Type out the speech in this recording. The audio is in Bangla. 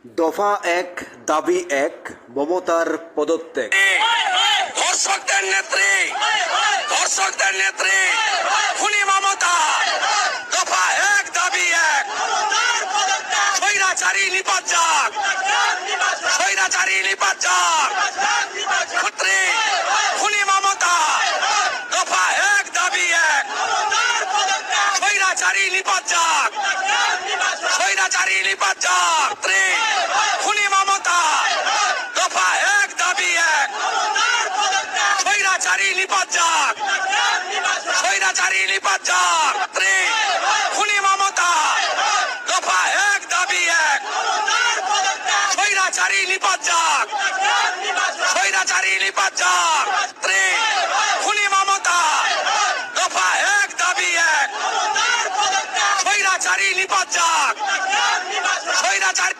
দফা এক, দাবি এক, মমতার পদত্যাগ। ধর্ষকদের নেত্রী খুনি মমতা। দফা এক, দাবি এক, স্বৈরাচারী নিপাত যাক, স্বৈরাচারী নিপাত যাক। নেত্রী খুনি মমতা। দফা এক, দাবি এক, স্বৈরাচারী নিপাত যাক, স্বৈরাচারী নিপাত যাক। নেত্রী খুনি মমতা। দফা এক, দাবি এক, স্বৈরাচারী নিপাত যাক, স্বৈরাচারী নিপাত যাক। নেত্রী খুনি মমতা। দফা এক, দাবি এক, স্বৈরাচারী নিপাত যাক, স্বৈরাচারী নিপাত যাক। নেত্রী খুনি মমতা। দফা এক, দাবি এক, স্বৈরাচারী নিপাত যাক, স্বৈরাচারী।